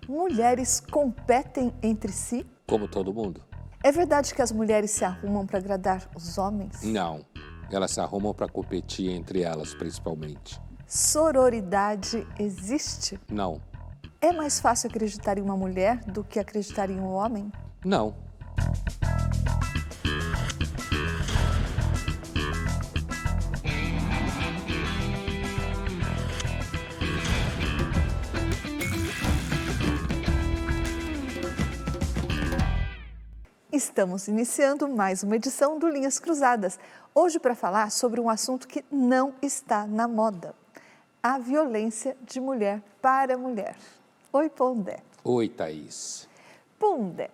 Mulheres competem entre si? Como todo mundo? É verdade que as mulheres se arrumam para agradar os homens? Não. Elas se arrumam para competir entre elas, principalmente. Sororidade existe? Não. É mais fácil acreditar em uma mulher do que acreditar em um homem? Não. Estamos iniciando mais uma edição do Linhas Cruzadas. Hoje para falar sobre um assunto que não está na moda. A violência de mulher para mulher. Oi, Pondé. Oi, Thaís. Pondé,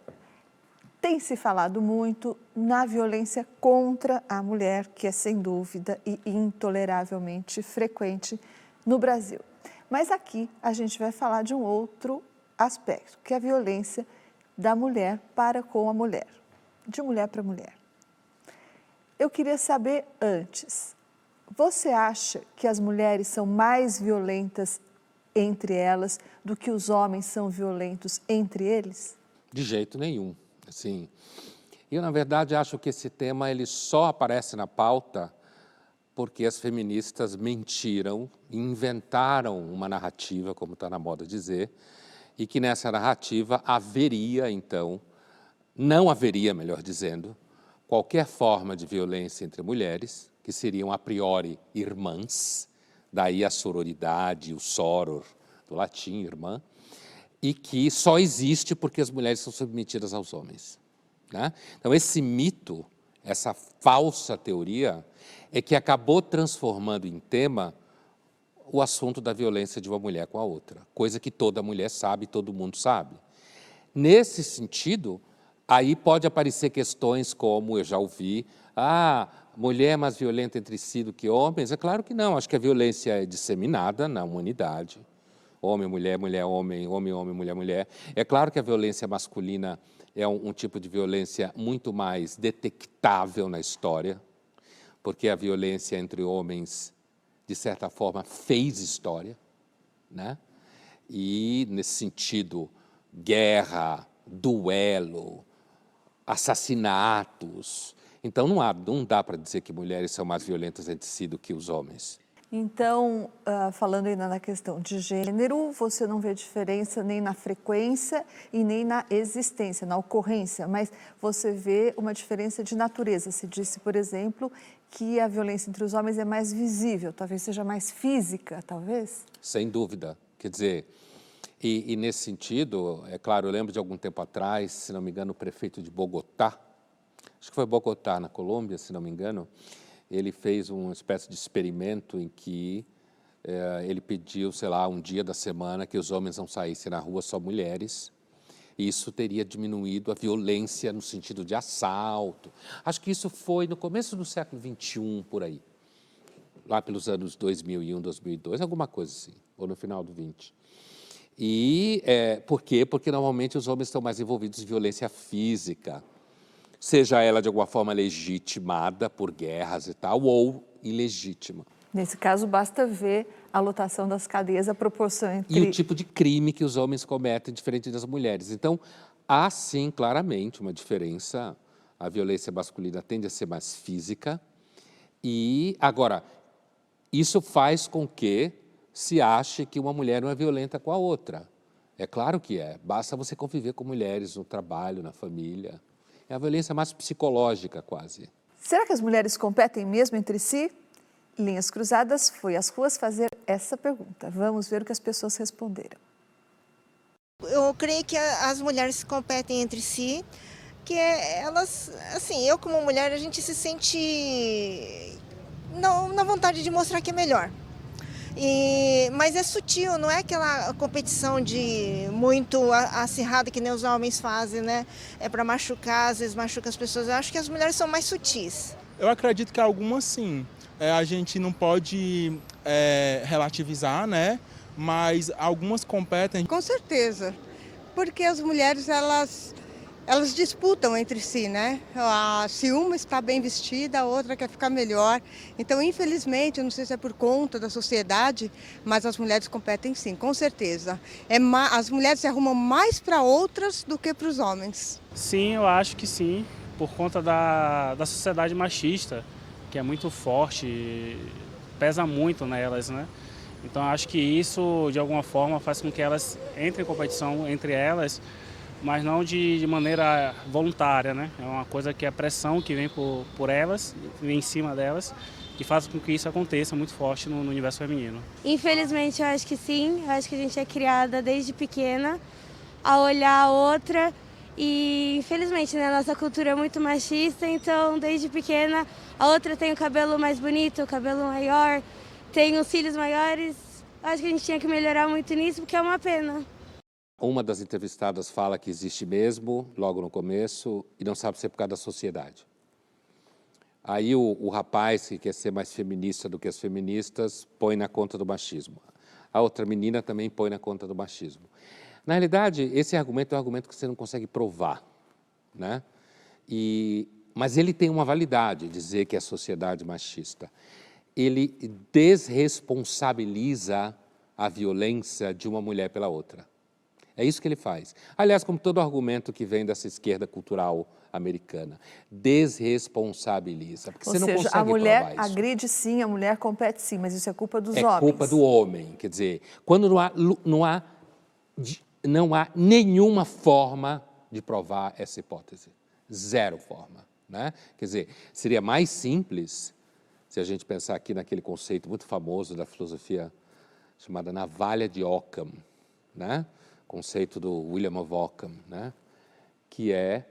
tem se falado muito na violência contra a mulher, que é sem dúvida e intoleravelmente frequente no Brasil. Mas aqui a gente vai falar de um outro aspecto, que é a violência da mulher para com a mulher, de mulher para mulher. Eu queria saber antes, você acha que as mulheres são mais violentas entre elas do que os homens são violentos entre eles? De jeito nenhum. Assim, eu, na verdade, acho que esse tema ele só aparece na pauta porque as feministas mentiram, inventaram uma narrativa, como está na moda dizer, e que nessa narrativa haveria, então, não haveria, melhor dizendo, qualquer forma de violência entre mulheres, que seriam a priori irmãs, daí a sororidade, o soror, do latim, irmã, e que só existe porque as mulheres são submetidas aos homens, né? Então, esse mito, essa falsa teoria, é que acabou transformando em tema o assunto da violência de uma mulher com a outra, coisa que toda mulher sabe, todo mundo sabe. Nesse sentido, aí pode aparecer questões como, eu já ouvi, mulher é mais violenta entre si do que homens. É claro que não, acho que a violência é disseminada na humanidade. Homem, mulher, mulher, homem, homem, homem, mulher, mulher. É claro que a violência masculina é um tipo de violência muito mais detectável na história, porque a violência entre homens, de certa forma, fez história, né? E, nesse sentido, guerra, duelo, assassinatos. Então, não dá para dizer que mulheres são mais violentas entre si do que os homens. Então, falando ainda na questão de gênero, você não vê diferença nem na frequência e nem na existência, na ocorrência, mas você vê uma diferença de natureza. Se disse, por exemplo, que a violência entre os homens é mais visível, talvez seja mais física, talvez? Sem dúvida. Quer dizer, e nesse sentido, é claro, eu lembro de algum tempo atrás, se não me engano, o prefeito de Bogotá, acho que foi Bogotá, na Colômbia, se não me engano, ele fez uma espécie de experimento em que ele pediu, sei lá, um dia da semana que os homens não saíssem na rua, só mulheres. E isso teria diminuído a violência no sentido de assalto. Acho que isso foi no começo do século XXI, por aí. Lá pelos anos 2001, 2002, alguma coisa assim, ou no final do 20. E por quê? Porque normalmente os homens estão mais envolvidos em violência física, seja ela de alguma forma legitimada por guerras e tal, ou ilegítima. Nesse caso, basta ver a lotação das cadeias, a proporção entre... E o tipo de crime que os homens cometem, diferente das mulheres. Então, há sim, claramente, uma diferença. A violência masculina tende a ser mais física. E, agora, isso faz com que se ache que uma mulher não é violenta com a outra. É claro que é. Basta você conviver com mulheres no trabalho, na família. É a violência mais psicológica, quase. Será que as mulheres competem mesmo entre si? Linhas Cruzadas foi às ruas fazer essa pergunta. Vamos ver o que as pessoas responderam. Eu creio que as mulheres competem entre si, que elas, assim, eu como mulher, a gente se sente na vontade de mostrar que é melhor. Mas é sutil, não é aquela competição de muito acirrada que nem os homens fazem, né? É para machucar, às vezes machuca as pessoas. Eu acho que as mulheres são mais sutis. Eu acredito que algumas sim. A gente não pode relativizar, né? Mas algumas competem. Com certeza, porque as mulheres, elas elas disputam entre si, né? Se uma está bem vestida, a outra quer ficar melhor. Então, infelizmente, eu não sei se é por conta da sociedade, mas as mulheres competem sim, com certeza. As mulheres se arrumam mais para outras do que para os homens. Sim, eu acho que sim, por conta da sociedade machista, que é muito forte, pesa muito nelas, né? Então, acho que isso, de alguma forma, faz com que elas entrem em competição entre elas, mas não de maneira voluntária, né? É uma coisa que a pressão que vem por elas, vem em cima delas, que faz com que isso aconteça muito forte no universo feminino. Infelizmente, eu acho que sim. Eu acho que a gente é criada desde pequena a olhar a outra e, infelizmente, né, a nossa cultura é muito machista, então, desde pequena, a outra tem o cabelo mais bonito, o cabelo maior, tem os cílios maiores. Eu acho que a gente tinha que melhorar muito nisso, porque é uma pena. Uma das entrevistadas fala que existe mesmo, logo no começo, e não sabe se é por causa da sociedade. Aí o rapaz, que quer ser mais feminista do que as feministas, põe na conta do machismo. A outra menina também põe na conta do machismo. Na realidade, esse argumento é um argumento que você não consegue provar, né? Mas ele tem uma validade, dizer que é a sociedade machista. Ele desresponsabiliza a violência de uma mulher pela outra. É isso que ele faz. Aliás, como todo argumento que vem dessa esquerda cultural americana, desresponsabiliza, porque Ou você não seja, consegue a mulher provar isso. agride sim, a mulher compete sim, mas isso é culpa dos É homens. culpa do homem, quer dizer, quando não há nenhuma forma de provar essa hipótese, zero forma, né? Quer dizer, seria mais simples se a gente pensar aqui naquele conceito muito famoso da filosofia chamada navalha de Occam, né? Conceito do William of Ockham, né? Que é,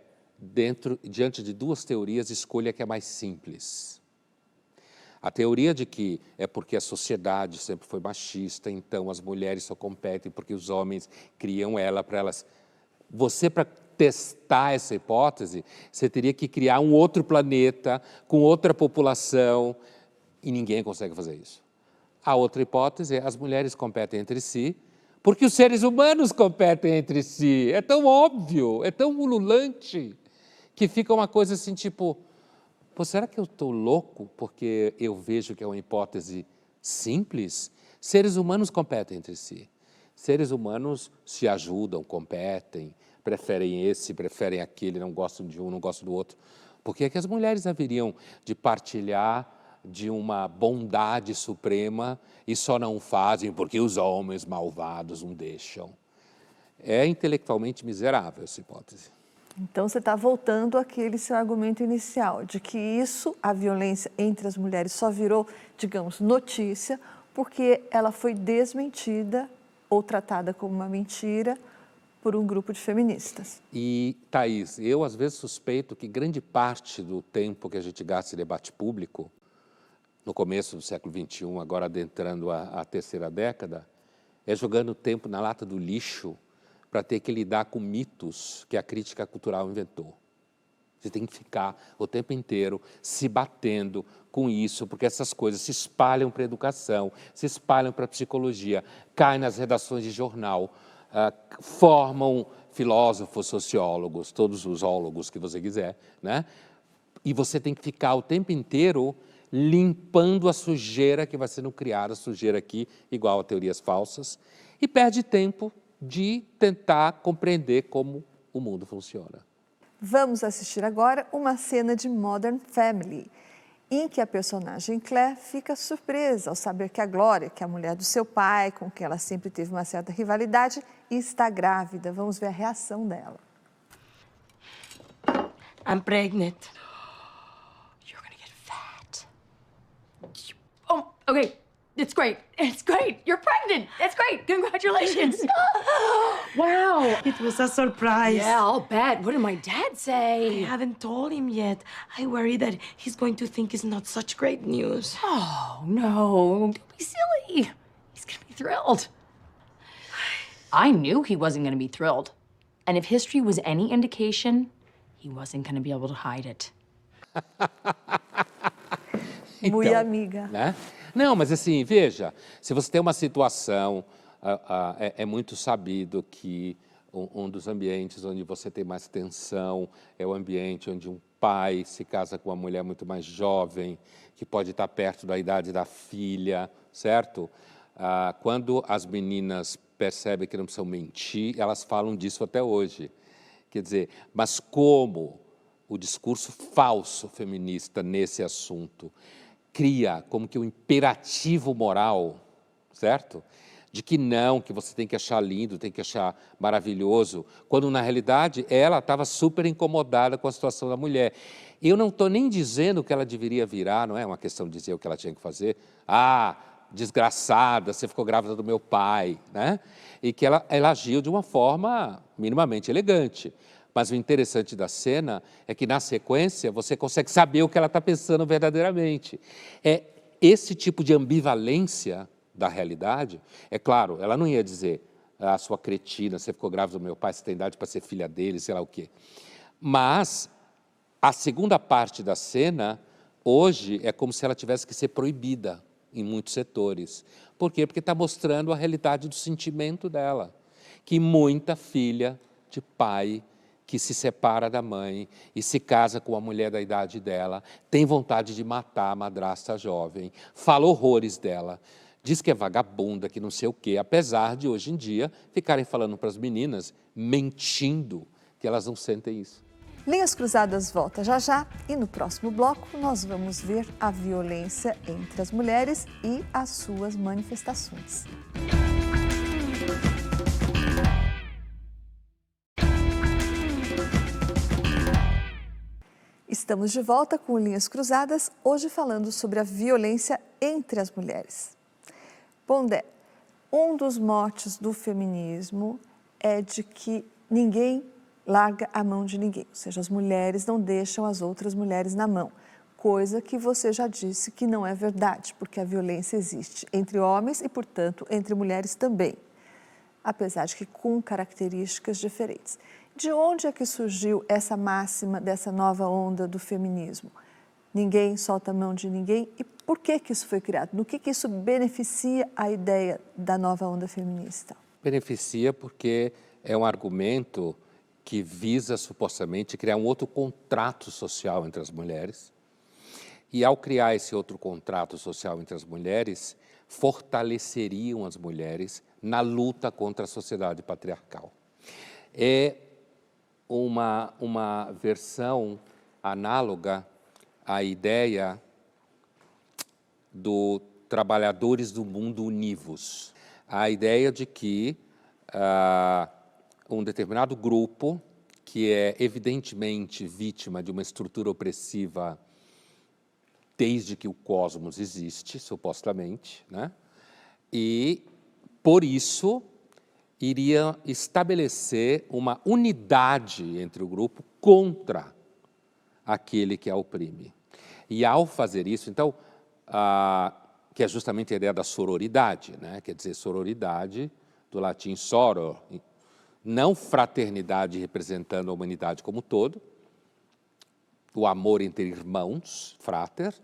diante de duas teorias, escolha a que é mais simples. A teoria de que é porque a sociedade sempre foi machista, então as mulheres só competem porque os homens criam ela para elas. Você, para testar essa hipótese, você teria que criar um outro planeta, com outra população, e ninguém consegue fazer isso. A outra hipótese é as mulheres competem entre si, porque os seres humanos competem entre si. É tão óbvio, é tão ululante, que fica uma coisa assim, tipo, pô, será que eu estou louco porque eu vejo que é uma hipótese simples? Seres humanos competem entre si. Seres humanos se ajudam, competem, preferem esse, preferem aquele, não gostam de um, não gostam do outro. Por que é que as mulheres haveriam de partilhar de uma bondade suprema e só não fazem porque os homens malvados não deixam? É intelectualmente miserável essa hipótese. Então, você está voltando àquele seu argumento inicial, de que a violência entre as mulheres só virou, digamos, notícia, porque ela foi desmentida ou tratada como uma mentira por um grupo de feministas. E, Thaís, eu às vezes suspeito que grande parte do tempo que a gente gasta em debate público, no começo do século XXI, agora adentrando a terceira década, é jogando tempo na lata do lixo para ter que lidar com mitos que a crítica cultural inventou. Você tem que ficar o tempo inteiro se batendo com isso, porque essas coisas se espalham para a educação, se espalham para a psicologia, caem nas redações de jornal, formam filósofos, sociólogos, todos os ólogos que você quiser, né? E você tem que ficar o tempo inteiro limpando a sujeira que vai sendo criada, sujeira aqui, igual a teorias falsas, e perde tempo de tentar compreender como o mundo funciona. Vamos assistir agora uma cena de Modern Family, em que a personagem Claire fica surpresa ao saber que a Glória, que é a mulher do seu pai, com quem ela sempre teve uma certa rivalidade, está grávida. Vamos ver a reação dela. I'm pregnant. You're gonna get fat. Oh, okay. It's great. It's great. You're pregnant. That's great. Congratulations. Wow, it was a surprise. Yeah, I'll bet. What did my dad say? I haven't told him yet. I worry that he's going to think it's not such great news. Oh, no. Don't be silly. He's gonna be thrilled. I knew he wasn't gonna be thrilled. And if history was any indication, he wasn't gonna be able to hide it. Muito amiga. Né? Não, mas assim, veja, se você tem uma situação, é muito sabido que um dos ambientes onde você tem mais tensão, é o ambiente onde um pai se casa com uma mulher muito mais jovem, que pode estar perto da idade da filha, certo? Quando as meninas percebem que não precisam mentir, elas falam disso até hoje. Quer dizer, mas como o discurso falso feminista nesse assunto cria como que um imperativo moral, certo? De que não, que você tem que achar lindo, tem que achar maravilhoso, quando na realidade ela estava super incomodada com a situação da mulher. Eu não estou nem dizendo que ela deveria virar, não é uma questão de dizer o que ela tinha que fazer, desgraçada, você ficou grávida do meu pai, né? E que ela agiu de uma forma minimamente elegante. Mas o interessante da cena é que, na sequência, você consegue saber o que ela está pensando verdadeiramente. É esse tipo de ambivalência da realidade. É claro, ela não ia dizer, sua cretina, você ficou grávida do meu pai, você tem idade para ser filha dele, sei lá o quê. Mas a segunda parte da cena, hoje, é como se ela tivesse que ser proibida em muitos setores. Por quê? Porque está mostrando a realidade do sentimento dela. Que muita filha de pai que se separa da mãe e se casa com a mulher da idade dela, tem vontade de matar a madrasta jovem, fala horrores dela, diz que é vagabunda, que não sei o quê, apesar de hoje em dia ficarem falando para as meninas, mentindo, que elas não sentem isso. Linhas Cruzadas volta já já e no próximo bloco nós vamos ver a violência entre as mulheres e as suas manifestações. Estamos de volta com Linhas Cruzadas, hoje falando sobre a violência entre as mulheres. Bom, Dé, um dos motes do feminismo é de que ninguém larga a mão de ninguém, ou seja, as mulheres não deixam as outras mulheres na mão, coisa que você já disse que não é verdade, porque a violência existe entre homens e, portanto, entre mulheres também, apesar de que com características diferentes. De onde é que surgiu essa máxima dessa nova onda do feminismo? Ninguém solta a mão de ninguém. E por que isso foi criado? No que isso beneficia a ideia da nova onda feminista? Beneficia porque é um argumento que visa supostamente criar um outro contrato social entre as mulheres. E ao criar esse outro contrato social entre as mulheres, fortaleceriam as mulheres na luta contra a sociedade patriarcal. É uma versão análoga à ideia do trabalhadores do mundo univos. A ideia de que um determinado grupo, que é evidentemente vítima de uma estrutura opressiva desde que o cosmos existe, supostamente, né? E, por isso, iria estabelecer uma unidade entre o grupo contra aquele que a oprime. E ao fazer isso, então, que é justamente a ideia da sororidade, né? Quer dizer, sororidade, do latim soror, não fraternidade representando a humanidade como um todo, o amor entre irmãos, frater,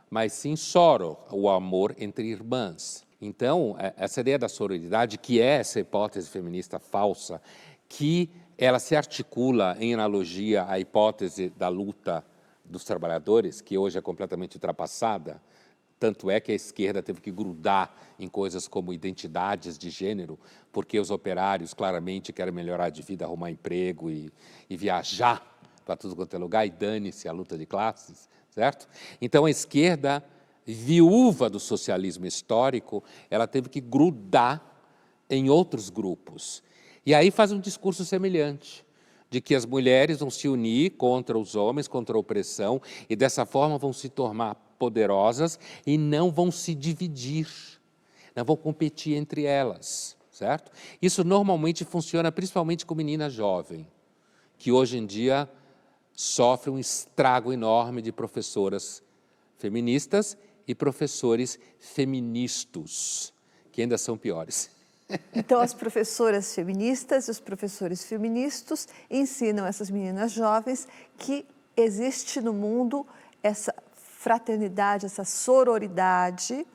mas sim soror, o amor entre irmãs. Então, essa ideia da sororidade, que é essa hipótese feminista falsa, que ela se articula em analogia à hipótese da luta dos trabalhadores, que hoje é completamente ultrapassada, tanto é que a esquerda teve que grudar em coisas como identidades de gênero, porque os operários claramente querem melhorar de vida, arrumar emprego e viajar para tudo quanto é lugar, e dane-se a luta de classes, certo? Então, a esquerda, viúva do socialismo histórico, ela teve que grudar em outros grupos. E aí faz um discurso semelhante, de que as mulheres vão se unir contra os homens, contra a opressão, e dessa forma vão se tornar poderosas e não vão se dividir, não vão competir entre elas, certo? Isso normalmente funciona principalmente com menina jovem, que hoje em dia sofre um estrago enorme de professoras feministas e professores feministas, que ainda são piores. Então, as professoras feministas e os professores feministas ensinam essas meninas jovens que existe no mundo essa fraternidade, essa sororidade,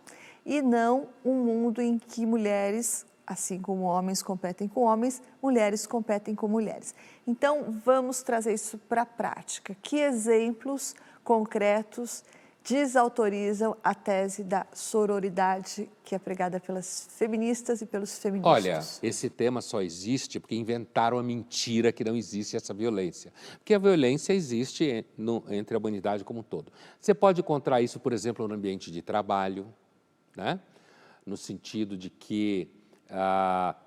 e não um mundo em que mulheres assim como homens competem com homens, mulheres competem com mulheres. Então, vamos trazer isso para a prática. Que exemplos concretos desautorizam a tese da sororidade que é pregada pelas feministas e pelos feministas? Olha, esse tema só existe porque inventaram a mentira que não existe essa violência. Porque a violência existe entre a humanidade como um todo. Você pode encontrar isso, por exemplo, no ambiente de trabalho, né? No sentido de que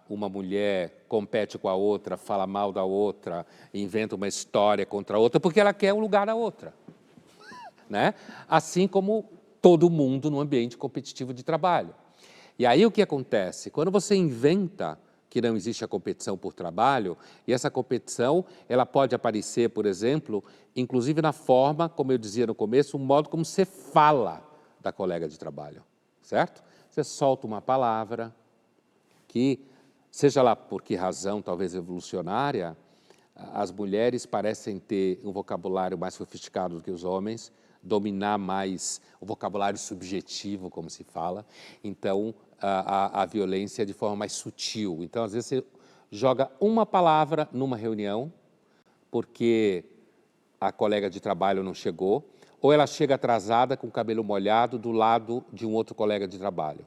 uma mulher compete com a outra, fala mal da outra, inventa uma história contra a outra, porque ela quer o lugar da outra. Né? Assim como todo mundo no ambiente competitivo de trabalho. E aí o que acontece? Quando você inventa que não existe a competição por trabalho, e essa competição ela pode aparecer, por exemplo, inclusive na forma, como eu dizia no começo, o modo como você fala da colega de trabalho, certo? Você solta uma palavra que, seja lá por que razão, talvez evolucionária, as mulheres parecem ter um vocabulário mais sofisticado do que os homens, dominar mais o vocabulário subjetivo, como se fala. Então, a violência é de forma mais sutil. Então, às vezes, você joga uma palavra numa reunião, porque a colega de trabalho não chegou, ou ela chega atrasada com o cabelo molhado do lado de um outro colega de trabalho.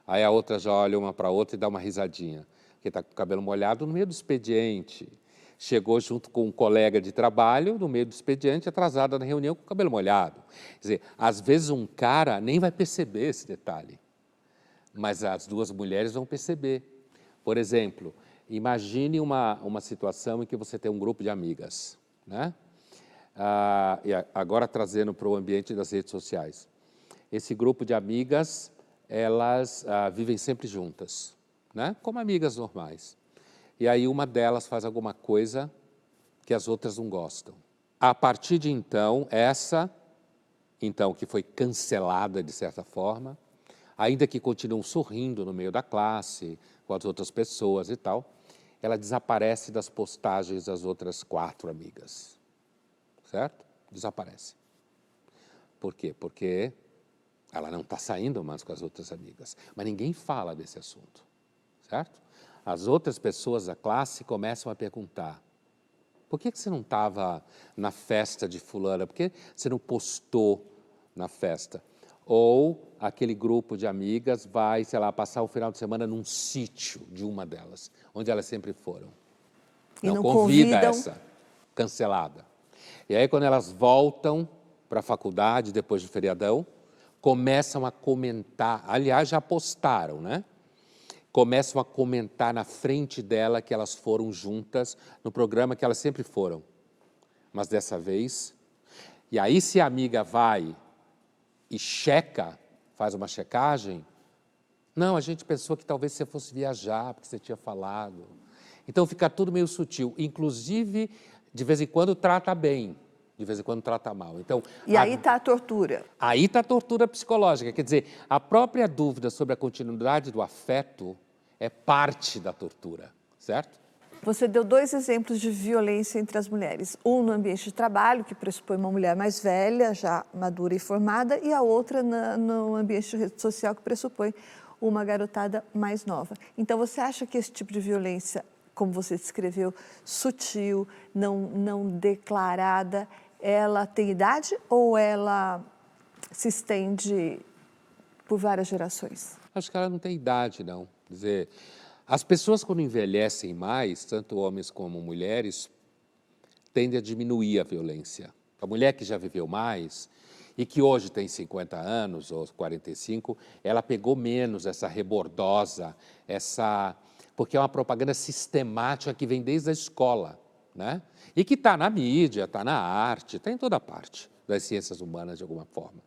Aí a outra já olha uma para a outra e dá uma risadinha, porque está com o cabelo molhado no meio do expediente. Chegou junto com um colega de trabalho, no meio do expediente, atrasada na reunião com o cabelo molhado. Quer dizer, às vezes um cara nem vai perceber esse detalhe, mas as duas mulheres vão perceber. Por exemplo, imagine uma situação em que você tem um grupo de amigas, né? E agora trazendo para o ambiente das redes sociais. Esse grupo de amigas, elas vivem sempre juntas, né? Como amigas normais. E aí uma delas faz alguma coisa que as outras não gostam. A partir de então, que foi cancelada de certa forma, ainda que continuam sorrindo no meio da classe, com as outras pessoas e tal, ela desaparece das postagens das outras 4 amigas, certo? Desaparece. Por quê? Porque ela não está saindo mais com as outras amigas, mas ninguém fala desse assunto, certo? As outras pessoas da classe começam a perguntar: por que você não estava na festa de fulana? Por que você não postou na festa? Ou aquele grupo de amigas vai, sei lá, passar o final de semana num sítio de uma delas, onde elas sempre foram. E não convida convidam. essa, cancelada. E aí, quando elas voltam para a faculdade, depois do feriadão, começam a comentar, aliás, já postaram, né? Começam a comentar na frente dela que elas foram juntas no programa que elas sempre foram. Mas dessa vez... E aí, se a amiga vai e checa, faz uma checagem, não, a gente pensou que talvez você fosse viajar, porque você tinha falado. Então, fica tudo meio sutil. Inclusive, de vez em quando, trata bem, de vez em quando trata mal. Então, e aí está a tortura. Aí está a tortura psicológica. Quer dizer, a própria dúvida sobre a continuidade do afeto é parte da tortura, certo? Você deu 2 exemplos de violência entre as mulheres. Um no ambiente de trabalho, que pressupõe uma mulher mais velha, já madura e formada, e a outra no ambiente de rede social, que pressupõe uma garotada mais nova. Então, você acha que esse tipo de violência, como você descreveu, sutil, não declarada, ela tem idade ou ela se estende por várias gerações? Acho que ela não tem idade, não. Quer dizer, as pessoas, quando envelhecem mais, tanto homens como mulheres, tendem a diminuir a violência. A mulher que já viveu mais e que hoje tem 50 anos ou 45, ela pegou menos essa rebordosa, porque é uma propaganda sistemática que vem desde a escola, né? E que está na mídia, está na arte, está em toda parte das ciências humanas de alguma forma.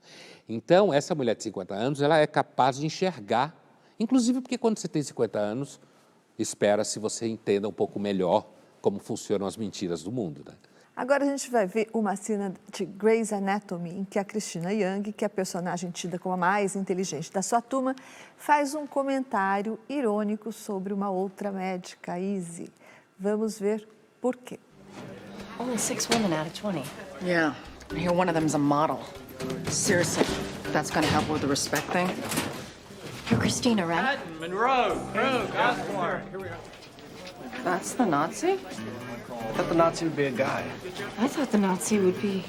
Então, essa mulher de 50 anos, ela é capaz de enxergar, inclusive porque quando você tem 50 anos, espera-se você entenda um pouco melhor como funcionam as mentiras do mundo, né? Agora a gente vai ver uma cena de Grey's Anatomy, em que a Cristina Yang, que é a personagem tida como a mais inteligente da sua turma, faz um comentário irônico sobre uma outra médica, Izzy. Vamos ver por quê. Only 6 women out of 20. Yeah, I hear one of them's a model. Seriously, that's gonna help with the respect thing? You're Christina, right? Monroe. That's the Nazi? I thought the Nazi would be a guy. I thought the Nazi would be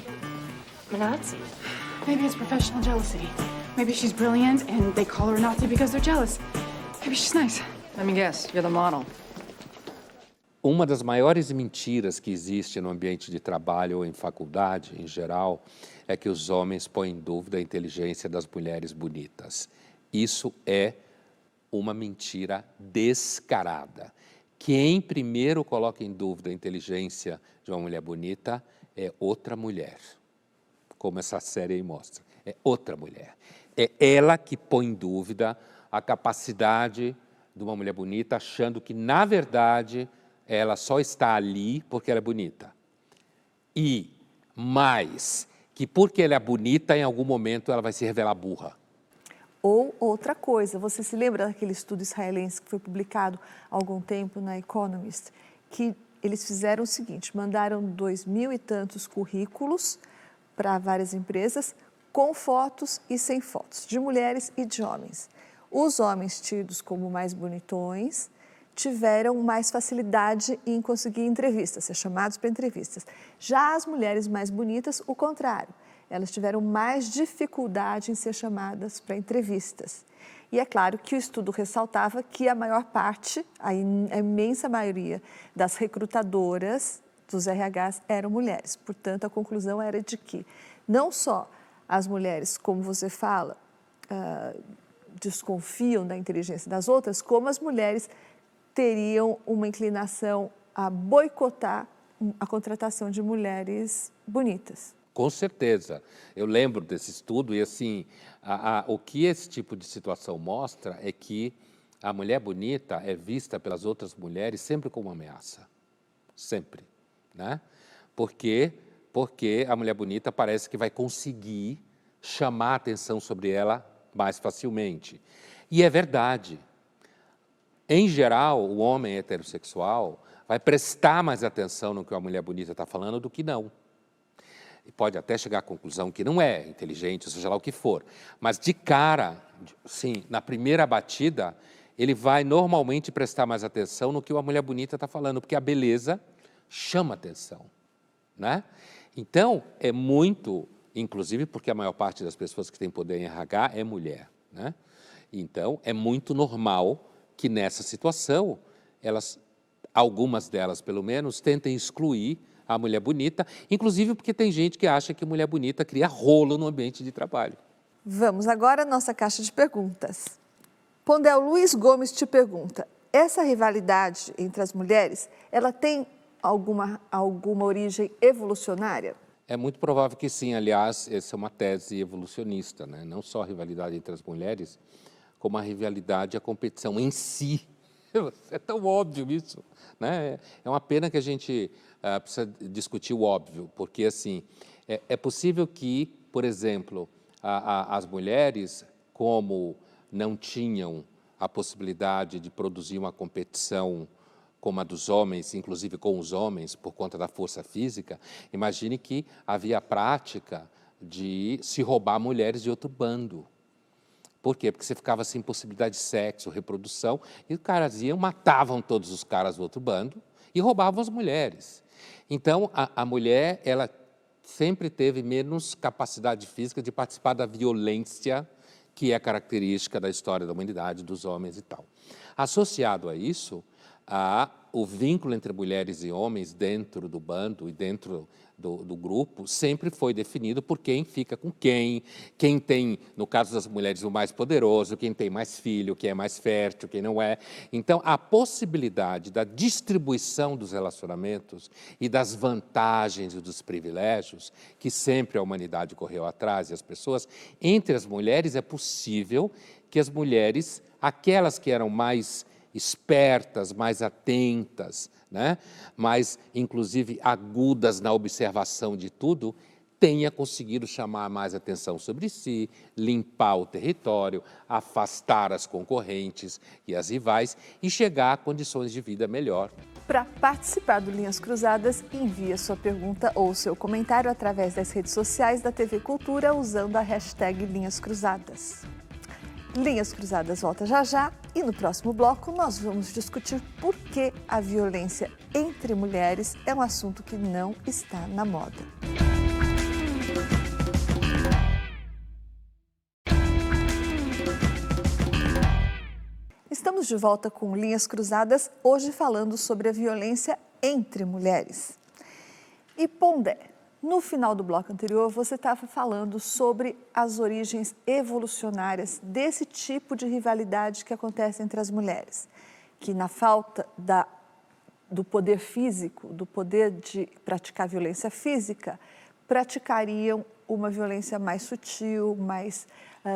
a Nazi. Maybe it's professional jealousy. Maybe she's brilliant and they call her a Nazi because they're jealous. Maybe she's nice. Let me guess, you're the model. Uma das maiores mentiras que existe no ambiente de trabalho ou em faculdade, em geral, é que os homens põem em dúvida a inteligência das mulheres bonitas. Isso é uma mentira descarada. Quem primeiro coloca em dúvida a inteligência de uma mulher bonita é outra mulher. Como essa série aí mostra. É outra mulher. É ela que põe em dúvida a capacidade de uma mulher bonita, achando que, na verdade, ela só está ali porque ela é bonita. E mais, que porque ela é bonita, em algum momento ela vai se revelar burra. Ou outra coisa, você se lembra daquele estudo israelense que foi publicado há algum tempo na Economist, que eles fizeram o seguinte, mandaram 2.000 e tantos currículos para várias empresas, com fotos e sem fotos, de mulheres e de homens. Os homens tidos como mais bonitões tiveram mais facilidade em conseguir entrevistas, ser chamados para entrevistas. Já as mulheres mais bonitas, o contrário. Elas tiveram mais dificuldade em ser chamadas para entrevistas. E é claro que o estudo ressaltava que a maior parte, a imensa maioria das recrutadoras dos RHs eram mulheres. Portanto, a conclusão era de que não só as mulheres, como você fala, desconfiam da inteligência das outras, como as mulheres teriam uma inclinação a boicotar a contratação de mulheres bonitas. Com certeza. Eu lembro desse estudo e, assim, o que esse tipo de situação mostra é que a mulher bonita é vista pelas outras mulheres sempre como uma ameaça. Sempre, né? Porque a mulher bonita parece que vai conseguir chamar a atenção sobre ela mais facilmente. E é verdade. Em geral, o homem heterossexual vai prestar mais atenção no que a mulher bonita está falando do que não. E pode até chegar à conclusão que não é inteligente, seja lá o que for. Mas de cara, sim, na primeira batida, ele vai normalmente prestar mais atenção no que a mulher bonita está falando, porque a beleza chama atenção, né? Então, é muito, inclusive porque a maior parte das pessoas que têm poder em RH é mulher, né? Então, é muito normal que nessa situação, algumas delas pelo menos, tentem excluir a mulher bonita, inclusive porque tem gente que acha que mulher bonita cria rolo no ambiente de trabalho. Vamos agora à nossa caixa de perguntas. Pondel Luiz Gomes te pergunta, essa rivalidade entre as mulheres, ela tem alguma origem evolucionária? É muito provável que sim, aliás, essa é uma tese evolucionista, né? Não só a rivalidade entre as mulheres, como a rivalidade e a competição em si. É tão óbvio isso, né? É uma pena que a gente precisa discutir o óbvio, porque assim, é possível que, por exemplo, as mulheres, como não tinham a possibilidade de produzir uma competição como a dos homens, inclusive com os homens, por conta da força física, imagine que havia a prática de se roubar mulheres de outro bando. Por quê? Porque você ficava sem possibilidade de sexo, reprodução, e os caras iam, matavam todos os caras do outro bando e roubavam as mulheres. Então, a mulher, ela sempre teve menos capacidade física de participar da violência que é característica da história da humanidade, dos homens e tal. Associado a isso, o vínculo entre mulheres e homens dentro do bando e dentro do grupo sempre foi definido por quem fica com quem tem, no caso das mulheres, o mais poderoso, quem tem mais filho, quem é mais fértil, quem não é. Então, a possibilidade da distribuição dos relacionamentos e das vantagens e dos privilégios, que sempre a humanidade correu atrás e as pessoas, entre as mulheres é possível que as mulheres, aquelas que eram mais espertas, mais atentas, né? Mais, inclusive, agudas na observação de tudo, tenha conseguido chamar mais atenção sobre si, limpar o território, afastar as concorrentes e as rivais e chegar a condições de vida melhor. Para participar do Linhas Cruzadas, envie a sua pergunta ou seu comentário através das redes sociais da TV Cultura usando a hashtag Linhas Cruzadas. Linhas Cruzadas volta já já e no próximo bloco nós vamos discutir por que a violência entre mulheres é um assunto que não está na moda. Estamos de volta com Linhas Cruzadas, hoje falando sobre a violência entre mulheres. E Pondé, no final do bloco anterior, você estava falando sobre as origens evolucionárias desse tipo de rivalidade que acontece entre as mulheres, que na falta do poder físico, do poder de praticar violência física, praticariam uma violência mais sutil, mais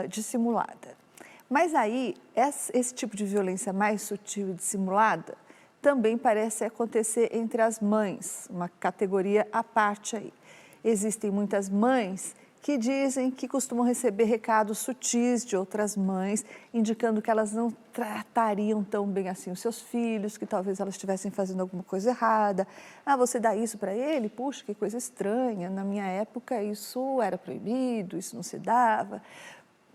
dissimulada. Mas aí, esse tipo de violência mais sutil e dissimulada também parece acontecer entre as mães, uma categoria à parte aí. Existem muitas mães que dizem que costumam receber recados sutis de outras mães, indicando que elas não tratariam tão bem assim os seus filhos, que talvez elas estivessem fazendo alguma coisa errada. Ah, você dá isso para ele? Puxa, que coisa estranha. Na minha época isso era proibido, isso não se dava.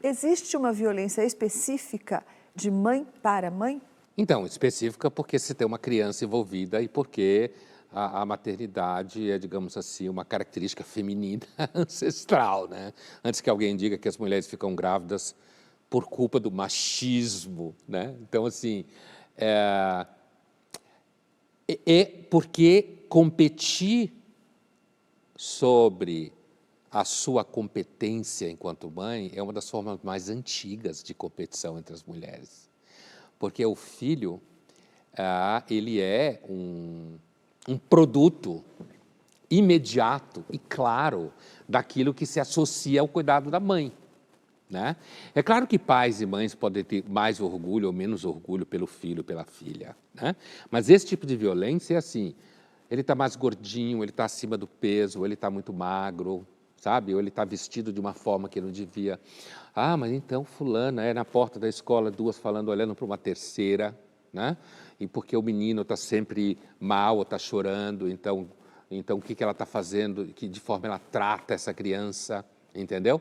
Existe uma violência específica de mãe para mãe? Então, específica porque se tem uma criança envolvida e porque a maternidade é, digamos assim, uma característica feminina ancestral, né? Antes que alguém diga que as mulheres ficam grávidas por culpa do machismo, né? Então, assim, porque competir sobre a sua competência enquanto mãe é uma das formas mais antigas de competição entre as mulheres. Porque o filho, ele é um produto imediato e claro daquilo que se associa ao cuidado da mãe, né? É claro que pais e mães podem ter mais orgulho ou menos orgulho pelo filho, pela filha, né? Mas esse tipo de violência é assim, ele está mais gordinho, ele está acima do peso, ou ele está muito magro, sabe? Ou ele está vestido de uma forma que não devia. Ah, mas então fulana é na porta da escola, duas falando, olhando para uma terceira, né? E porque o menino está sempre mal, ou está chorando, então o que ela está fazendo, de forma ela trata essa criança, entendeu?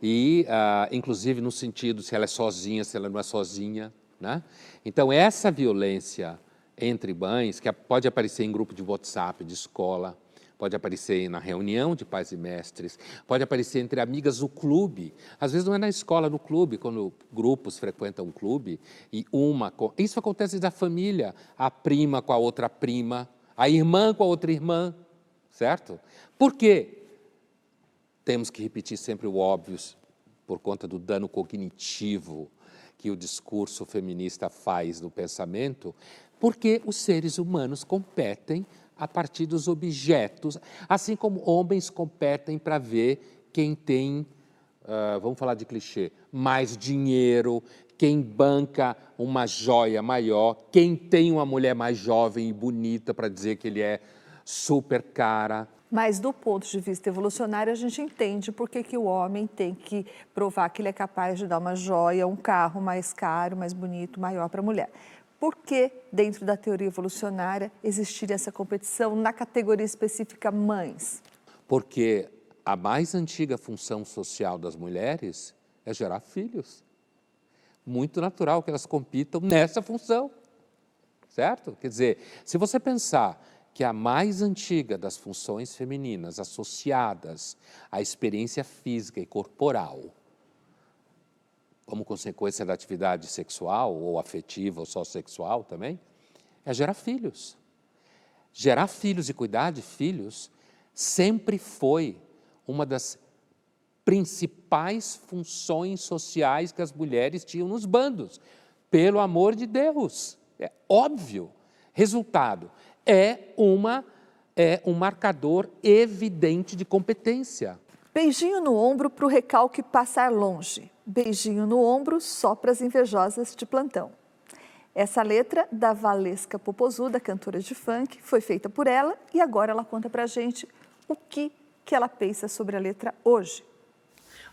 E, inclusive, no sentido se ela é sozinha, se ela não é sozinha, né? Então, essa violência entre mães, que pode aparecer em grupo de WhatsApp, de escola, pode aparecer na reunião de pais e mestres, pode aparecer entre amigas do clube. Às vezes não é na escola, no clube, quando grupos frequentam um clube, e isso acontece da família, a prima com a outra prima, a irmã com a outra irmã, certo? Por quê? Temos que repetir sempre o óbvio, por conta do dano cognitivo que o discurso feminista faz no pensamento, porque os seres humanos competem a partir dos objetos, assim como homens competem para ver quem tem, vamos falar de clichê, mais dinheiro, quem banca uma joia maior, quem tem uma mulher mais jovem e bonita para dizer que ele é super cara. Mas do ponto de vista evolucionário, a gente entende por que o homem tem que provar que ele é capaz de dar uma joia, um carro mais caro, mais bonito, maior para a mulher. Por que, dentro da teoria evolucionária, existiria essa competição na categoria específica mães? Porque a mais antiga função social das mulheres é gerar filhos. Muito natural que elas compitam nessa função, certo? Quer dizer, se você pensar que a mais antiga das funções femininas associadas à experiência física e corporal, como consequência da atividade sexual, ou afetiva, ou só sexual também, é gerar filhos. Gerar filhos e cuidar de filhos sempre foi uma das principais funções sociais que as mulheres tinham nos bandos. Pelo amor de Deus, é óbvio. Resultado, é um marcador evidente de competência. Beijinho no ombro para o recalque passar longe. Beijinho no ombro só para as invejosas de plantão. Essa letra da Valesca Popozuda, cantora de funk, foi feita por ela e agora ela conta pra gente o que ela pensa sobre a letra hoje.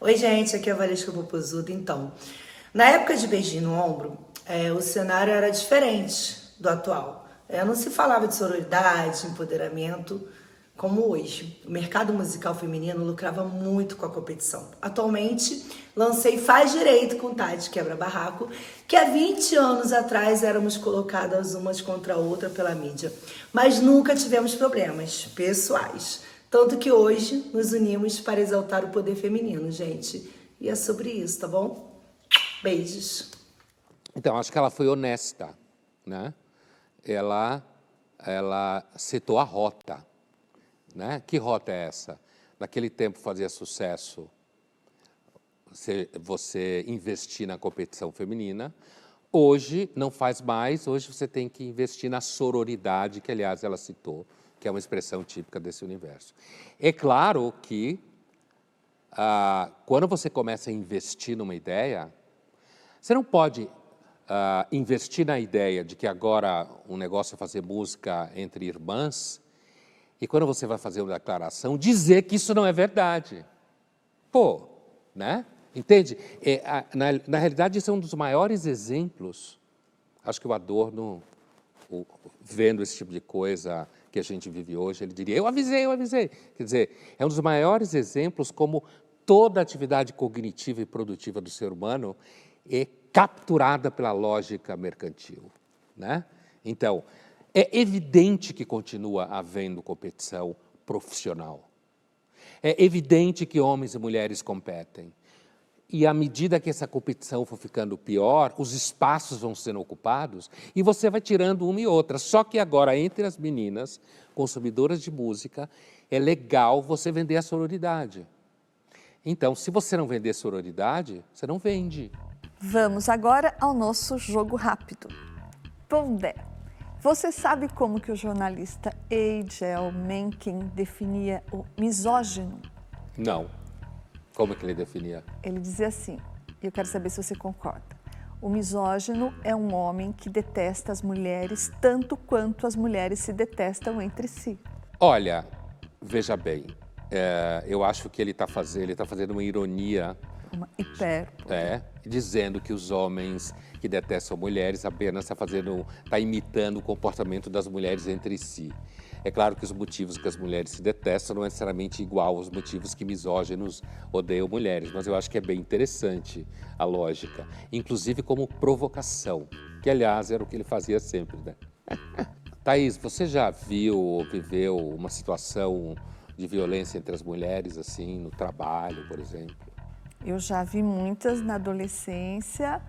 Oi, gente, aqui é a Valesca Popozuda. Então, na época de Beijinho no Ombro, o cenário era diferente do atual. Não se falava de sororidade, empoderamento, como hoje. O mercado musical feminino lucrava muito com a competição. Atualmente, lancei Faz Direito com Tati Quebra Barraco, que há 20 anos atrás éramos colocadas umas contra a outra pela mídia, mas nunca tivemos problemas pessoais. Tanto que hoje nos unimos para exaltar o poder feminino, gente. E é sobre isso, tá bom? Beijos. Então, acho que ela foi honesta, né? Ela setou a rota, né? Que rota é essa? Naquele tempo fazia sucesso você investir na competição feminina. Hoje não faz mais, hoje você tem que investir na sororidade, que aliás ela citou, que é uma expressão típica desse universo. É claro que quando você começa a investir numa ideia, você não pode investir na ideia de que agora um negócio é fazer música entre irmãs e quando você vai fazer uma declaração, dizer que isso não é verdade. Pô, né? Entende? Na realidade, isso é um dos maiores exemplos. Acho que o Adorno, vendo esse tipo de coisa que a gente vive hoje, ele diria, eu avisei. Quer dizer, é um dos maiores exemplos como toda atividade cognitiva e produtiva do ser humano é capturada pela lógica mercantil, né? Então, é evidente que continua havendo competição profissional. É evidente que homens e mulheres competem. E à medida que essa competição for ficando pior, os espaços vão sendo ocupados e você vai tirando uma e outra. Só que agora, entre as meninas consumidoras de música, é legal você vender a sororidade. Então, se você não vender sororidade, você não vende. Vamos agora ao nosso jogo rápido. Pondé, você sabe como que o jornalista A.J. Mencken definia o misógino? Não. Como que ele definia? Ele dizia assim, e eu quero saber se você concorda. O misógino é um homem que detesta as mulheres tanto quanto as mulheres se detestam entre si. Olha, veja bem, eu acho que ele está fazendo uma ironia. Uma hipérbole. Dizendo que os homens que detestam mulheres apenas está imitando o comportamento das mulheres entre si. É claro que os motivos que as mulheres se detestam não é necessariamente igual aos motivos que misóginos odeiam mulheres, mas eu acho que é bem interessante a lógica, inclusive como provocação, que aliás era o que ele fazia sempre, né? Thaís, você já viu ou viveu uma situação de violência entre as mulheres, assim, no trabalho, por exemplo? Eu já vi muitas na adolescência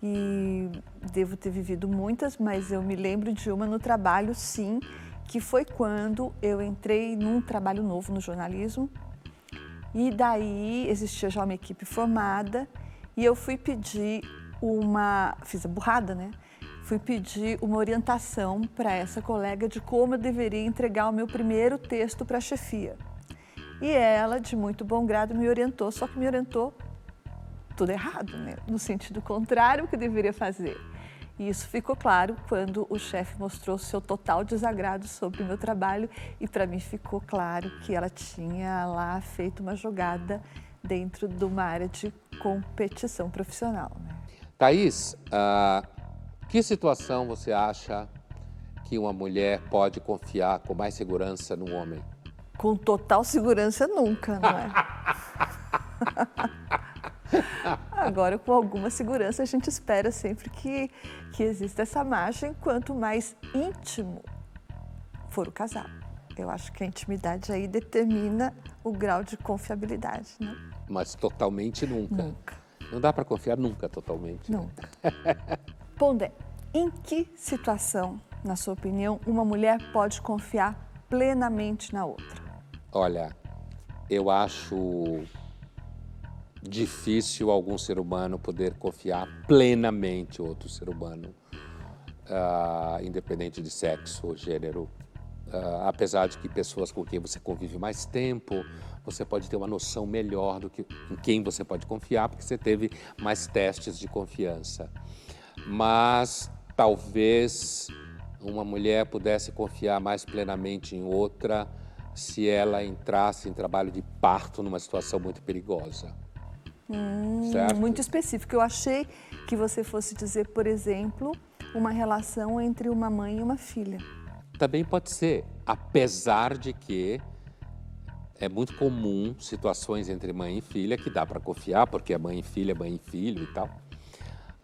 e devo ter vivido muitas, mas eu me lembro de uma no trabalho, sim, que foi quando eu entrei num trabalho novo no jornalismo e daí existia já uma equipe formada e eu fui pedir fiz a burrada, né? Fui pedir uma orientação para essa colega de como eu deveria entregar o meu primeiro texto para a chefia. E ela, de muito bom grado, me orientou, só que me orientou tudo errado, né? No sentido contrário do que eu deveria fazer. E isso ficou claro quando o chefe mostrou seu total desagrado sobre o meu trabalho e para mim ficou claro que ela tinha lá feito uma jogada dentro de uma área de competição profissional, né? Thaís, que situação você acha que uma mulher pode confiar com mais segurança num homem? Com total segurança nunca, não é? Agora, com alguma segurança, a gente espera sempre que exista essa margem, quanto mais íntimo for o casal. Eu acho que a intimidade aí determina o grau de confiabilidade, né? Mas totalmente nunca. Nunca. Não dá para confiar nunca totalmente. Nunca. Pondé, em que situação, na sua opinião, uma mulher pode confiar plenamente na outra? Olha, eu acho difícil algum ser humano poder confiar plenamente em outro ser humano, independente de sexo ou gênero. Apesar de que pessoas com quem você convive mais tempo, você pode ter uma noção melhor do que em quem você pode confiar, porque você teve mais testes de confiança. Mas talvez uma mulher pudesse confiar mais plenamente em outra se ela entrasse em trabalho de parto numa situação muito perigosa. Certo? Muito específico. Eu achei que você fosse dizer, por exemplo, uma relação entre uma mãe e uma filha. Também pode ser. apesar de que é muito comum situações entre mãe e filha que dá para confiar, porque é mãe e filho e tal.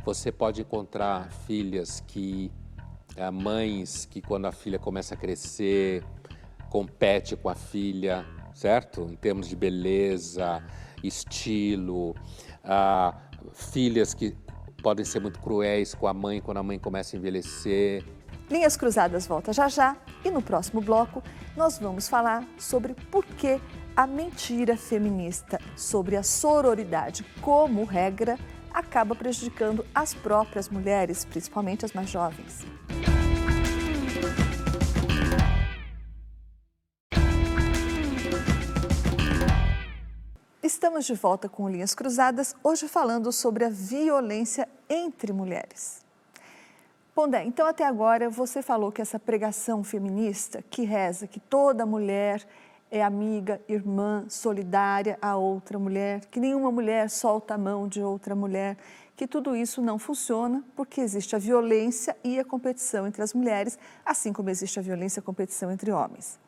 Você pode encontrar filhas mães que quando a filha começa a crescer, compete com a filha, certo? Em termos de beleza, estilo, filhas que podem ser muito cruéis com a mãe quando a mãe começa a envelhecer. Linhas Cruzadas volta já já e no próximo bloco nós vamos falar sobre por que a mentira feminista sobre a sororidade como regra acaba prejudicando as próprias mulheres, principalmente as mais jovens. Estamos de volta com Linhas Cruzadas, hoje falando sobre a violência entre mulheres. Pondé, então até agora você falou que essa pregação feminista que reza que toda mulher é amiga, irmã, solidária a outra mulher, que nenhuma mulher solta a mão de outra mulher, que tudo isso não funciona porque existe a violência e a competição entre as mulheres, assim como existe a violência e a competição entre homens.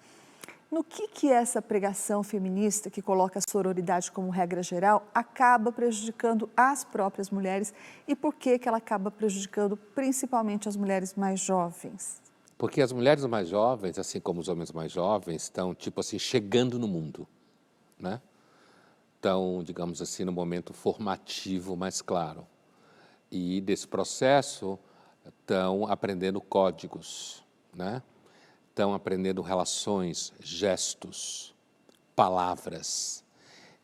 No que essa pregação feminista, que coloca a sororidade como regra geral, acaba prejudicando as próprias mulheres e por que ela acaba prejudicando principalmente as mulheres mais jovens? Porque as mulheres mais jovens, assim como os homens mais jovens, estão, tipo assim, chegando no mundo, né? Estão, digamos assim, no momento formativo mais claro. E desse processo estão aprendendo códigos, né? Estão aprendendo relações, gestos, palavras,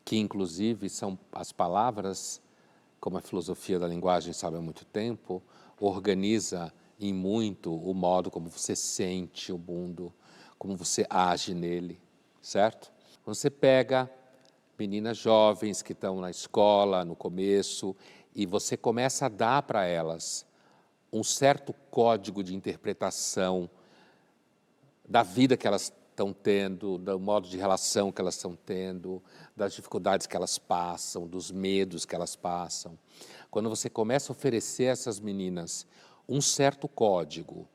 que inclusive são as palavras, como a filosofia da linguagem sabe há muito tempo, organiza em muito o modo como você sente o mundo, como você age nele, certo? Você pega meninas jovens que estão na escola, no começo, e você começa a dar para elas um certo código de interpretação da vida que elas estão tendo, do modo de relação que elas estão tendo, das dificuldades que elas passam, dos medos que elas passam. Quando você começa a oferecer a essas meninas um certo código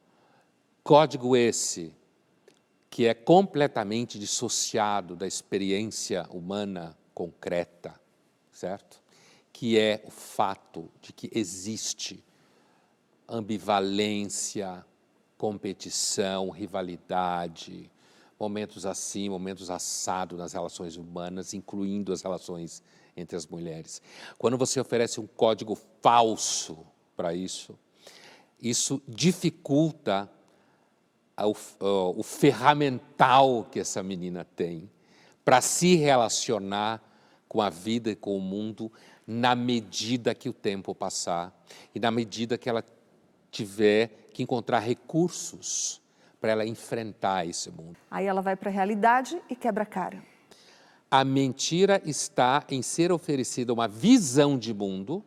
esse que é completamente dissociado da experiência humana concreta, certo? Que é o fato de que existe ambivalência, competição, rivalidade, momentos assim, momentos assado nas relações humanas, incluindo as relações entre as mulheres. Quando você oferece um código falso para isso dificulta o ferramental que essa menina tem para se relacionar com a vida e com o mundo na medida que o tempo passar e na medida que ela tiver que encontrar recursos para ela enfrentar esse mundo. Aí ela vai para a realidade e quebra a cara. A mentira está em ser oferecida uma visão de mundo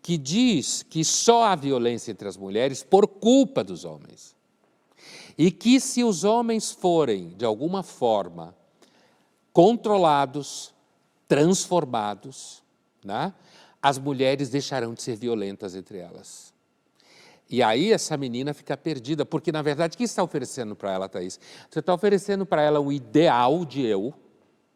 que diz que só há violência entre as mulheres por culpa dos homens. E que se os homens forem, de alguma forma, controlados, transformados, né, as mulheres deixarão de ser violentas entre elas. E aí essa menina fica perdida, porque, na verdade, o que está oferecendo para ela, Thaís? Você está oferecendo para ela um ideal de eu,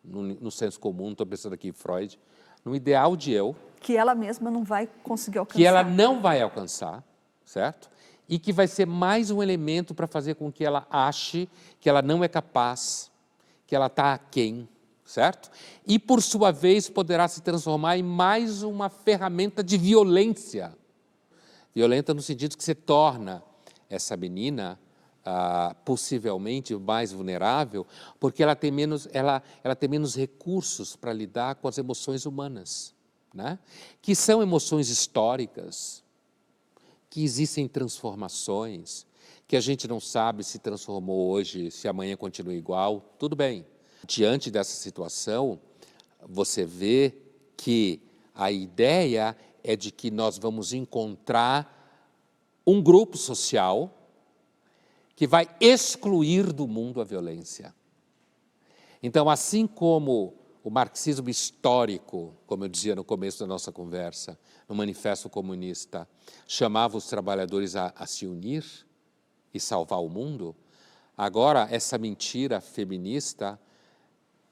no senso comum, estou pensando aqui em Freud, um ideal de eu. Que ela mesma não vai conseguir alcançar. Que ela não vai alcançar, certo? E que vai ser mais um elemento para fazer com que ela ache que ela não é capaz, que ela está aquém, certo? E, por sua vez, poderá se transformar em mais uma ferramenta de violência. Violenta no sentido que você torna essa menina possivelmente mais vulnerável, porque ela tem menos recursos para lidar com as emoções humanas, né? Que são emoções históricas, que existem transformações, que a gente não sabe se transformou hoje, se amanhã continua igual, tudo bem. Diante dessa situação, você vê que a ideia é de que nós vamos encontrar um grupo social que vai excluir do mundo a violência. Então, assim como o marxismo histórico, como eu dizia no começo da nossa conversa, no Manifesto Comunista, chamava os trabalhadores a se unir e salvar o mundo, Agora, essa mentira feminista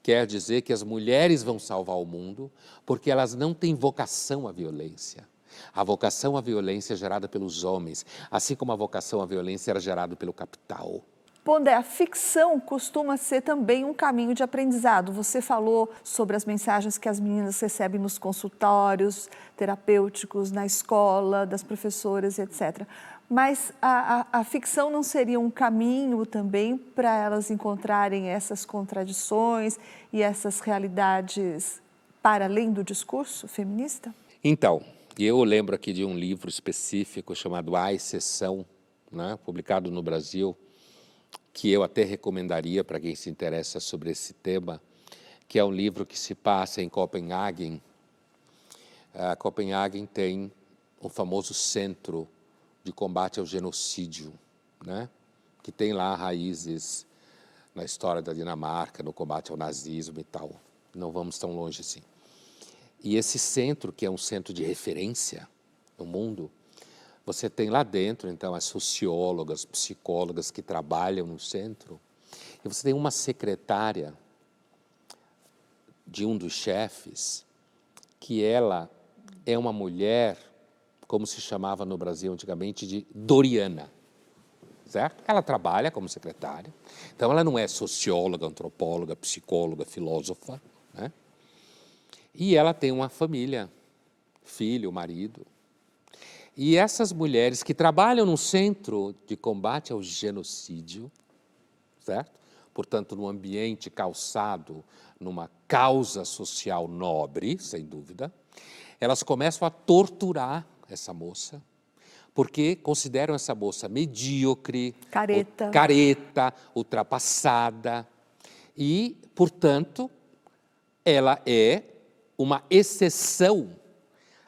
quer dizer que as mulheres vão salvar o mundo porque elas não têm vocação à violência. A vocação à violência é gerada pelos homens, assim como a vocação à violência era gerada pelo capital. Pondé, a ficção costuma ser também um caminho de aprendizado. Você falou sobre as mensagens que as meninas recebem nos consultórios terapêuticos, na escola, das professoras, etc. Mas a ficção não seria um caminho também para elas encontrarem essas contradições e essas realidades para além do discurso feminista? Então, eu lembro aqui de um livro específico chamado A Exceção, né, publicado no Brasil, que eu até recomendaria para quem se interessa sobre esse tema, que é um livro que se passa em Copenhague. Copenhague tem o famoso Centro de Combate ao Genocídio, né? Que tem lá raízes na história da Dinamarca, no combate ao nazismo e tal. Não vamos tão longe assim. E esse centro, que é um centro de referência no mundo, você tem lá dentro, então, as sociólogas, psicólogas que trabalham no centro, e você tem uma secretária de um dos chefes, que ela é uma mulher, como se chamava no Brasil antigamente, de Doriana, certo? Ela trabalha como secretária, então ela não é socióloga, antropóloga, psicóloga, filósofa, né? E ela tem uma família, filho, marido. E essas mulheres que trabalham no Centro de Combate ao Genocídio, certo? Portanto, num ambiente calçado numa causa social nobre, sem dúvida, elas começam a torturar essa moça, porque consideram essa moça medíocre, careta, ultrapassada, e, portanto, ela é uma exceção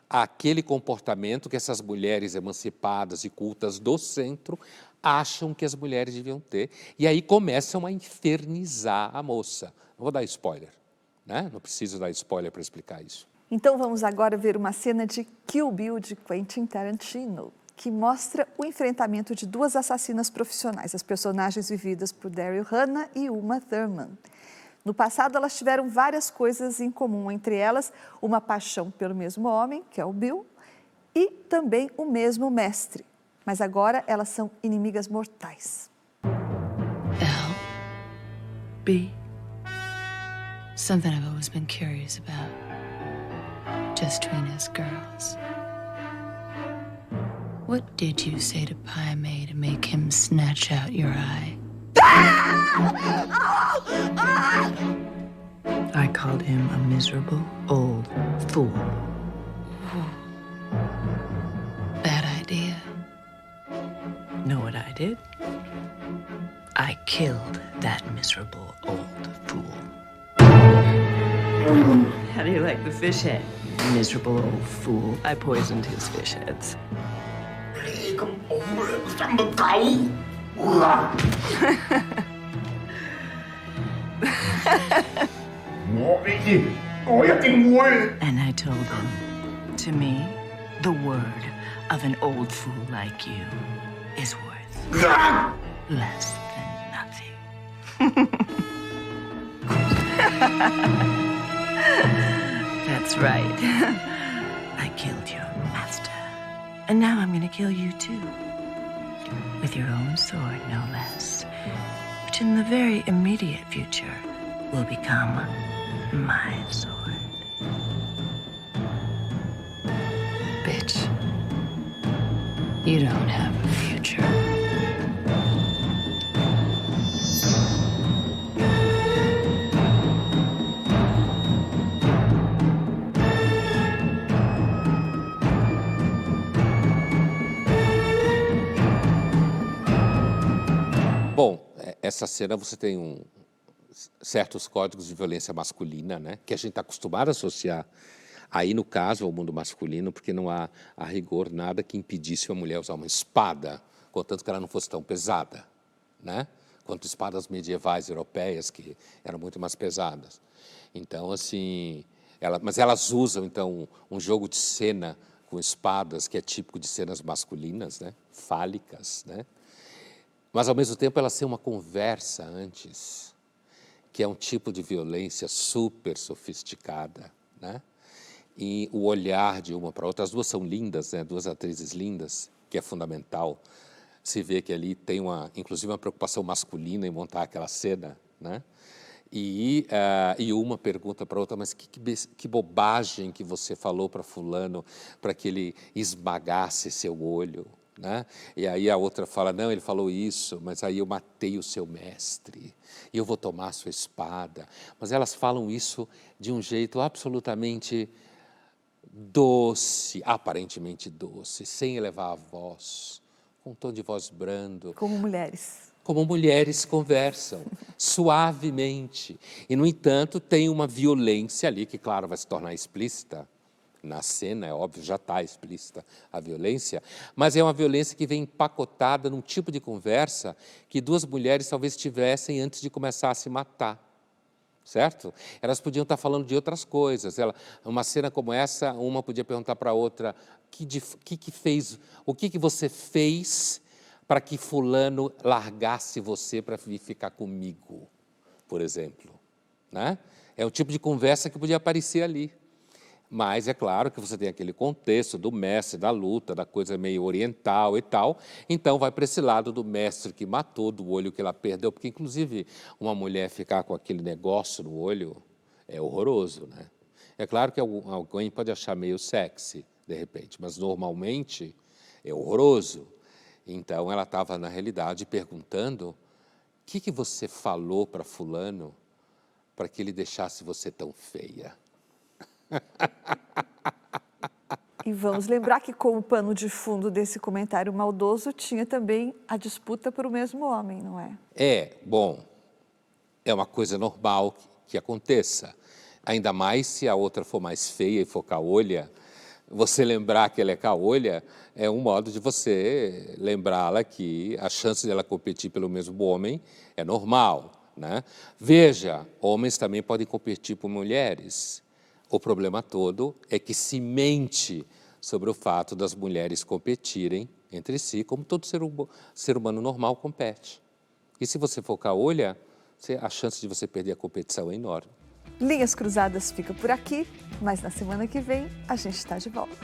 àquele comportamento que essas mulheres emancipadas e cultas do centro acham que as mulheres deviam ter. E aí começam a infernizar a moça. Não vou dar spoiler, né? Não preciso dar spoiler para explicar isso. Então vamos agora ver uma cena de Kill Bill de Quentin Tarantino, que mostra o enfrentamento de duas assassinas profissionais, as personagens vividas por Daryl Hannah e Uma Thurman. No passado, elas tiveram várias coisas em comum, entre elas uma paixão pelo mesmo homem, que é o Bill, e também o mesmo mestre. Mas agora elas são inimigas mortais. L. B. Something I've always been curious about. Just between us girls. What did you say to Pai Mei to make him snatch out your eye? I called him a miserable old fool. Bad idea. Know what I did? I killed that miserable old fool. How do you like the fish head? Miserable old fool. I poisoned his fish heads. And I told him, to me, the word of an old fool like you is worth less than nothing. That's right. I killed your master. And now I'm gonna kill you too. With your own sword, no less. Which in the very immediate future will become my sword. Bitch, you don't have a future. Bom, essa cena você tem certos códigos de violência masculina, né, que a gente está acostumado a associar aí, no caso, ao mundo masculino, porque não há, a rigor, nada que impedisse uma mulher usar uma espada, contanto que ela não fosse tão pesada, né, quanto espadas medievais europeias, que eram muito mais pesadas. Então, assim, mas elas usam, então, um jogo de cena com espadas que é típico de cenas masculinas, né, fálicas, né. Mas, ao mesmo tempo, elas têm uma conversa antes, que é um tipo de violência super sofisticada, né? E o olhar de uma para a outra, as duas são lindas, né? Duas atrizes lindas, que é fundamental. Se vê que ali tem, inclusive, uma preocupação masculina em montar aquela cena, né? E uma pergunta para a outra, mas que bobagem que você falou para fulano para que ele esmagasse seu olho, né? E aí a outra fala, não, ele falou isso, mas aí eu matei o seu mestre e eu vou tomar a sua espada. Mas elas falam isso de um jeito absolutamente doce, aparentemente doce, sem elevar a voz, com um tom de voz brando. Como mulheres. Como mulheres conversam, suavemente. E, no entanto, tem uma violência ali, que, claro, vai se tornar explícita. Na cena, é óbvio, já está explícita a violência, mas é uma violência que vem empacotada num tipo de conversa que duas mulheres talvez tivessem antes de começar a se matar. Certo? Elas podiam estar falando de outras coisas. Uma cena como essa, uma podia perguntar para a outra, o que você fez para que fulano largasse você para vir ficar comigo, por exemplo, né? É o tipo de conversa que podia aparecer ali. Mas é claro que você tem aquele contexto do mestre, da luta, da coisa meio oriental e tal, então vai para esse lado do mestre que matou, do olho que ela perdeu, porque inclusive uma mulher ficar com aquele negócio no olho é horroroso, né? É claro que alguém pode achar meio sexy, de repente, mas normalmente é horroroso. Então, ela estava, na realidade, perguntando o que você falou para fulano para que ele deixasse você tão feia. E vamos lembrar que, como pano de fundo desse comentário maldoso, tinha também a disputa por o mesmo homem, não é? Bom, é uma coisa normal que aconteça. Ainda mais se a outra for mais feia e for caolha. Você lembrar que ela é caolha é um modo de você lembrá-la que a chance dela competir pelo mesmo homem é normal, né? Veja, homens também podem competir por mulheres. O problema todo é que se mente sobre o fato das mulheres competirem entre si, como todo ser humano normal compete. E se você for caolha, a chance de você perder a competição é enorme. Linhas Cruzadas fica por aqui, mas na semana que vem a gente está de volta.